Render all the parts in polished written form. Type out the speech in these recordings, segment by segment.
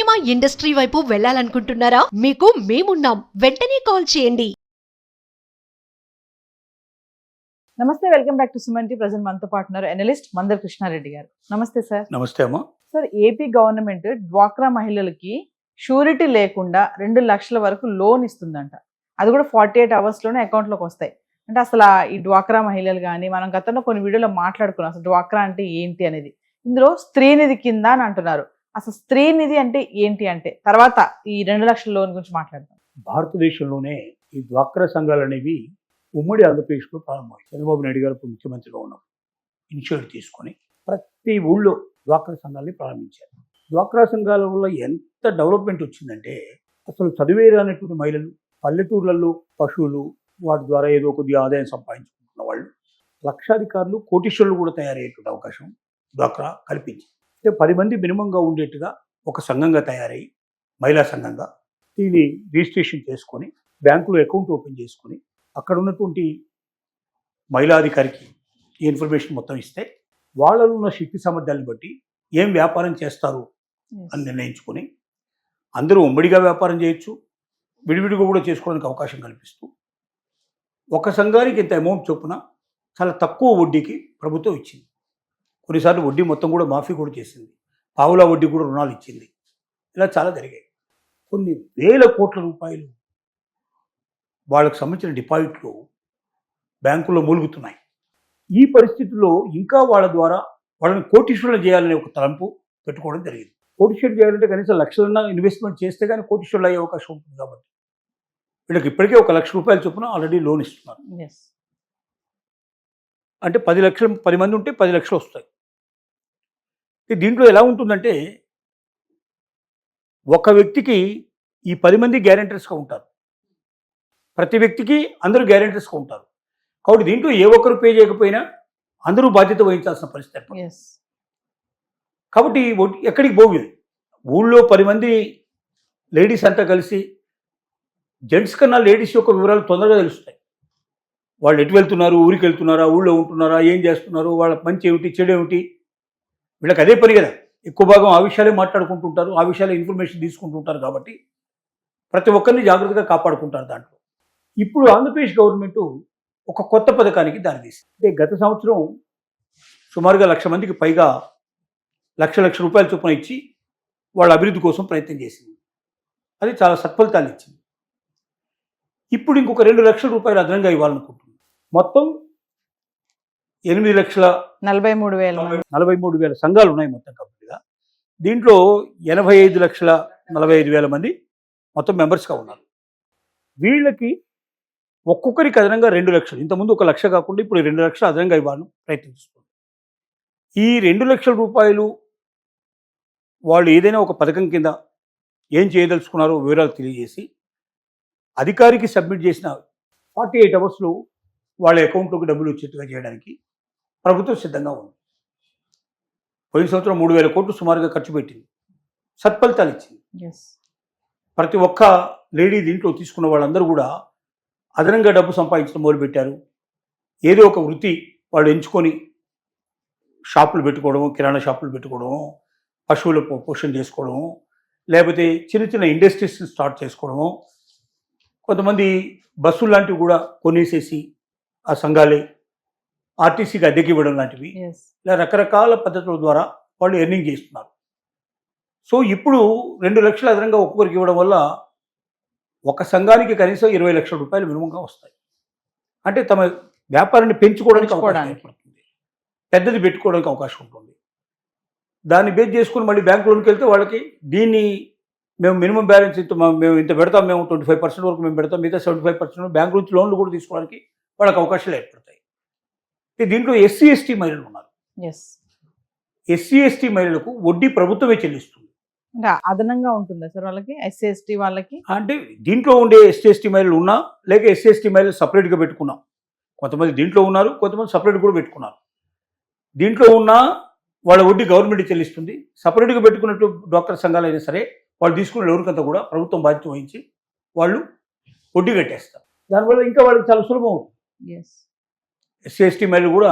Cinema industry వైపు వెళ్ళాలనుకుంటున్నారా? మీకు మేమున్నాం. వెంటనే కాల్ చేయండి. నమస్తే, welcome back to Suman T. Present మనతో పాటున్నారు ఎనలిస్ట్ మందర్ కృష్ణారెడ్డి గారు. నమస్తే సార్. నమస్తే అమ్మా. సార్, ఏపీ గవర్నమెంట్ డ్వాక్రా మహిళలకి షూరిటీ లేకుండా 2 లక్షల వరకు లోన్ ఇస్తుందంట. అది కూడా 48 అవర్స్లోనే అకౌంట్లోకి వస్తాయి. అంటే అసలు ఈ డ్వాక్రా మహిళలు కానీ, మనం గతంలో కొన్ని వీడియోలో మాట్లాడుకున్నాం అసలు డ్వాక్రా అంటే ఏంటి అనేది. ఇందులో స్త్రీనిధి కింద అని అంటున్నారు. అసలు స్త్రీనిధి అంటే ఏంటి, అంటే తర్వాత ఈ 2 లక్షల లోన్ గురించి మాట్లాడతాం. భారతదేశంలోనే ఈ డ్వాక్రా సంఘాలు అనేవి ఉమ్మడి ఆంధ్రప్రదేశ్లో ప్రారంభమయ్యాయి. చంద్రబాబు నాయుడు గారు ముఖ్యమంత్రిగా ఉన్నప్పుడు ఇనిషియేటివ్ తీసుకొని ప్రతి ఊళ్ళో డ్వాక్రా సంఘాలని ప్రారంభించారు. డ్వాక్రా సంఘాల వల్ల ఎంత డెవలప్మెంట్ వచ్చిందంటే, అసలు చదివేరు అనేటువంటి మహిళలు పల్లెటూర్లలో పశువులు వాటి ద్వారా ఏదో కొద్దిగా ఆదాయం సంపాదించుకుంటున్న వాళ్ళు లక్షాధికారులు, కోటీశ్వరులు కూడా తయారయ్యేటువంటి అవకాశం డ్వాక్రా కల్పించింది. అంటే 10 మంది మినిమంగా ఉండేట్టుగా ఒక సంఘంగా తయారై మహిళా సంఘంగా దీన్ని రిజిస్ట్రేషన్ చేసుకొని బ్యాంకులో అకౌంట్ ఓపెన్ చేసుకొని అక్కడ ఉన్నటువంటి మహిళాధికారికి ఈ ఇన్ఫర్మేషన్ మొత్తం ఇస్తే వాళ్ళలో ఉన్న శక్తి సామర్థ్యాన్ని బట్టి ఏం వ్యాపారం చేస్తారు అని నిర్ణయించుకొని అందరూ ఉమ్మడిగా వ్యాపారం చేయొచ్చు, విడివిడిగా కూడా చేసుకోవడానికి అవకాశం కల్పిస్తూ ఒక సంఘానికి ఇంత అమౌంట్ చొప్పున చాలా తక్కువ వడ్డీకి ప్రభుత్వం ఇచ్చింది. కొన్నిసార్లు వడ్డీ మొత్తం కూడా మాఫీ కూడా చేసింది, పావులా వడ్డీ కూడా రుణాలు ఇచ్చింది. ఇలా చాలా జరిగాయి. కొన్ని వేల కోట్ల రూపాయలు వాళ్ళకు సంబంధించిన డిపాజిట్లు బ్యాంకుల్లో మూలుగుతున్నాయి. ఈ పరిస్థితుల్లో ఇంకా వాళ్ళ ద్వారా వాళ్ళని కోటీశ్వరులు చేయాలనే ఒక తలంపు పెట్టుకోవడం జరిగింది. కోటీశ్వరులు చేయాలంటే కనీసం లక్షలన్నా ఇన్వెస్ట్మెంట్ చేస్తే కానీ కోటీశ్వరులు అయ్యే అవకాశం ఉంటుంది. కాబట్టి వీళ్ళకి ఇప్పటికే 1 లక్ష రూపాయల చొప్పున ఆల్రెడీ లోన్ ఇస్తున్నారు. అంటే 10 లక్షలు, 10 మంది ఉంటే 10 లక్షలు వస్తాయి. దీంట్లో ఎలా ఉంటుందంటే, ఒక వ్యక్తికి ఈ 10 మంది గ్యారెంటర్స్గా ఉంటారు. ప్రతి వ్యక్తికి అందరూ గ్యారెంటర్స్గా ఉంటారు. కాబట్టి దీంట్లో ఏ ఒక్కరు పే చేయకపోయినా అందరూ బాధ్యత వహించాల్సిన పరిస్థితి. కాబట్టి ఎక్కడికి పోలేదు. ఊళ్ళో 10 మంది లేడీస్ అంతా కలిసి, జెంట్స్ కన్నా లేడీస్ యొక్క వివరాలు తొందరగా తెలుస్తాయి. వాళ్ళు ఎటు వెళ్తున్నారు, ఊరికి వెళ్తున్నారా, ఊళ్ళో ఉంటున్నారా, ఏం చేస్తున్నారు, వాళ్ళ మంచి ఏమిటి, చెడు ఏమిటి, వీళ్ళకి అదే పని కదా. ఎక్కువ భాగం ఆ విషయాలే మాట్లాడుకుంటుంటారు, ఆ విషయాలే ఇన్ఫర్మేషన్ తీసుకుంటుంటారు. కాబట్టి ప్రతి ఒక్కరిని జాగ్రత్తగా కాపాడుకుంటారు. దాంట్లో ఇప్పుడు ఆంధ్రప్రదేశ్ గవర్నమెంట్ ఒక కొత్త పథకానికి దారితీసింది. అంటే గత సంవత్సరం సుమారుగా 1,00,000 మందికి పైగా లక్ష రూపాయల చొప్పున ఇచ్చి వాళ్ళ అభివృద్ధి కోసం ప్రయత్నం చేసింది. అది చాలా సత్ఫలితాలు ఇచ్చింది. ఇప్పుడు ఇంకొక 2 లక్షల రూపాయలు అదనంగా ఇవ్వాలనుకుంటుంది. మొత్తం 8,43,000 సంఘాలు ఉన్నాయి మొత్తం కంప్లీట్గా. దీంట్లో 85,45,000 మంది మొత్తం మెంబర్స్గా ఉన్నారు. వీళ్ళకి ఒక్కొక్కరికి అదనంగా 2 లక్షలు, ఇంతకుముందు 1 లక్ష కాకుండా ఇప్పుడు 2 లక్షలు అదనంగా ఇవ్వాలని ప్రయత్నిస్తుంది. ఈ 2 లక్షల రూపాయలు వాళ్ళు ఏదైనా ఒక పథకం కింద ఏం చేయదలుచుకున్నారో వివరాలు తెలియజేసి అధికారికి సబ్మిట్ చేసిన 48 అవర్స్లో వాళ్ళ అకౌంట్లోకి డబ్బులు వచ్చేట్టుగా చేయడానికి ప్రభుత్వం సిద్ధంగా ఉంది. పోయిన సంవత్సరం 3,000 కోట్లు సుమారుగా ఖర్చు పెట్టింది, సత్ఫలితాలు ఇచ్చింది. ప్రతి ఒక్క లేడీ దీంట్లో తీసుకున్న వాళ్ళందరూ కూడా అదనంగా డబ్బు సంపాదించడం మొదలుపెట్టారు. ఏదో ఒక వృత్తి వాళ్ళు ఎంచుకొని షాపులు పెట్టుకోవడము, కిరాణా షాపులు పెట్టుకోవడము, పశువుల పోషణ చేసుకోవడము, లేకపోతే చిన్న చిన్న ఇండస్ట్రీస్ని స్టార్ట్ చేసుకోవడము, కొంతమంది బస్సులు లాంటివి కూడా కొనేసేసి ఆ సంఘాలే ఆర్టీసీకి అద్దెకి ఇవ్వడం లాంటివి, ఇలా రకరకాల పద్ధతుల ద్వారా వాళ్ళు ఎర్నింగ్ చేస్తున్నారు. సో ఇప్పుడు 2 లక్షలు అదనంగా ఒక్కొక్కరికి ఇవ్వడం వల్ల ఒక సంఘానికి కనీసం 20 లక్షల రూపాయలు మినిమంగా వస్తాయి. అంటే తమ వ్యాపారాన్ని పెంచుకోవడానికి అవకాశం ఏర్పడుతుంది, పెద్దది పెట్టుకోవడానికి అవకాశం ఉంటుంది. దాన్ని బేస్ చేసుకుని మళ్ళీ బ్యాంక్ లోన్కి వెళ్తే వాళ్ళకి దీన్ని మేము మినిమం బ్యాలెన్స్ మేము ఇంత పెడతాం, మేము 25% వరకు మేము పెడతాం, మిగతా 75% బ్యాంక్ నుంచి లోన్లు కూడా తీసుకోవడానికి వాళ్ళకి అవకాశాలు ఏర్పడతాయి. దీంట్లో ఎస్సీ ఎస్టీ మహిళలు ఉన్నారు. ఎస్సీ ఎస్టీ మహిళలకు వడ్డీ ప్రభుత్వమే చెల్లిస్తుంది. అదనంగా ఉంటుందా సార్ వాళ్ళకి, ఎస్సీ ఎస్టీ వాళ్ళకి? అంటే దీంట్లో ఉండే ఎస్సీ ఎస్టీ మహిళలు ఉన్నా, లేక ఎస్సీ ఎస్టీ మహిళలు సపరేట్గా పెట్టుకున్నాం. కొంతమంది దీంట్లో ఉన్నారు, కొంతమంది సపరేట్ కూడా పెట్టుకున్నారు. దీంట్లో ఉన్న వాళ్ళ వడ్డీ గవర్నమెంట్ చెల్లిస్తుంది. సపరేట్గా పెట్టుకున్నట్టు డాక్టర్ సంఘాలు అయినా సరే వాళ్ళు తీసుకున్న ఎవరికంతా కూడా ప్రభుత్వం బాధ్యత వహించి వాళ్ళు వడ్డీ కట్టేస్తారు. దానివల్ల ఇంకా వాళ్ళకి చాలా సులభం అవుతుంది. ఎస్సీ ఎస్టీ మహిళలు కూడా,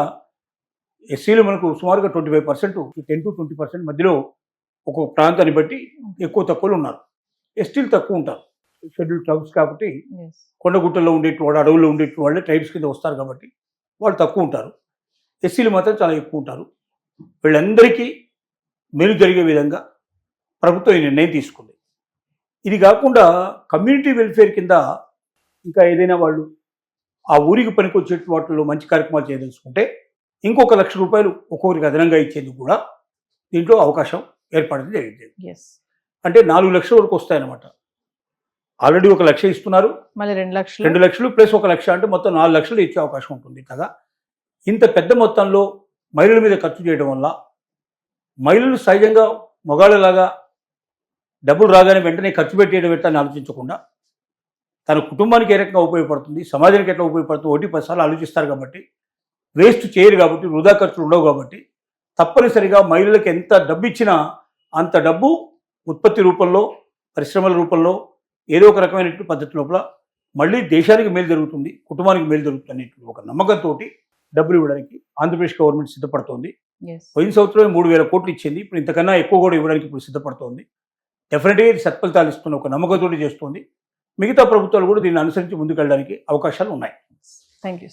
ఎస్సీలు మనకు సుమారుగా 25%, 10 to 20% మధ్యలో ఒక్కొక్క ప్రాంతాన్ని బట్టి ఎక్కువ తక్కువలు ఉన్నారు. ఎస్టీలు తక్కువ ఉంటారు, షెడ్యూల్ ట్రైబ్స్ కాబట్టి Yes. కొండగుట్టల్లో ఉండేటువంటి అడవుల్లో ఉండేటువంటి వాళ్ళే ట్రైబ్స్ కింద వస్తారు కాబట్టి వాళ్ళు తక్కువ ఉంటారు. ఎస్సీలు మాత్రం చాలా ఎక్కువ ఉంటారు. వీళ్ళందరికీ మేలు జరిగే విధంగా ప్రభుత్వం ఈ నిర్ణయం తీసుకుంది. ఇది కాకుండా కమ్యూనిటీ వెల్ఫేర్ కింద ఇంకా ఏదైనా వాళ్ళు ఆ ఊరికి పనికొచ్చే వాటిల్లో మంచి కార్యక్రమాలు చేయదలుచుకుంటే ఇంకొక ₹1,00,000 ఒక్కొక్కరికి అదనంగా ఇచ్చేందుకు కూడా దీంట్లో అవకాశం ఏర్పడింది జరిగింది. Yes. అంటే 4 లక్షల వరకు వస్తాయన్నమాట. ఆల్రెడీ 1 లక్ష ఇస్తున్నారు, మళ్ళీ 2 లక్షలు. 2 లక్షలు ప్లస్ 1 లక్ష అంటే మొత్తం 4 లక్షలు ఇచ్చే అవకాశం ఉంటుంది. కదా ఇంత పెద్ద మొత్తంలో మహిళల మీద ఖర్చు చేయడం వల్ల మహిళలు సహజంగా మగాళ్ళలాగా డబ్బులు రాగానే వెంటనే ఖర్చు పెట్టేయడం ఎట్లా అని ఆలోచించకుండా తన కుటుంబానికి ఏ రకంగా ఉపయోగపడుతుంది, సమాజానికి ఎట్లా ఉపయోగపడుతుంది 1-10 సార్లు ఆలోచిస్తారు. కాబట్టి వేస్ట్ చేయరు, కాబట్టి వృధా ఖర్చులు ఉండవు. కాబట్టి తప్పనిసరిగా మహిళలకు ఎంత డబ్బు ఇచ్చినా అంత డబ్బు ఉత్పత్తి రూపంలో, పరిశ్రమల రూపంలో, ఏదో ఒక రకమైనటువంటి పద్ధతి లోపల మళ్ళీ దేశానికి మేలు జరుగుతుంది, కుటుంబానికి మేలు జరుగుతుంది అనేటువంటి ఒక నమ్మకంతో డబ్బులు ఇవ్వడానికి ఆంధ్రప్రదేశ్ గవర్నమెంట్ సిద్ధపడుతోంది. Yes. పోయిన సంవత్సరమే 3,000 కోట్లు ఇచ్చింది. ఇప్పుడు ఇంతకన్నా ఎక్కువ కూడా ఇవ్వడానికి ఇప్పుడు సిద్ధపడుతోంది. డెఫినెట్గా ఇది సత్ఫలితాలు ఇస్తున్న ఒక నమ్మకంతో చేస్తోంది. మిగతా ప్రభుత్వాలు కూడా దీన్ని అనుసరించి ముందుకెళ్ళడానికి అవకాశాలు ఉన్నాయి. Thank you.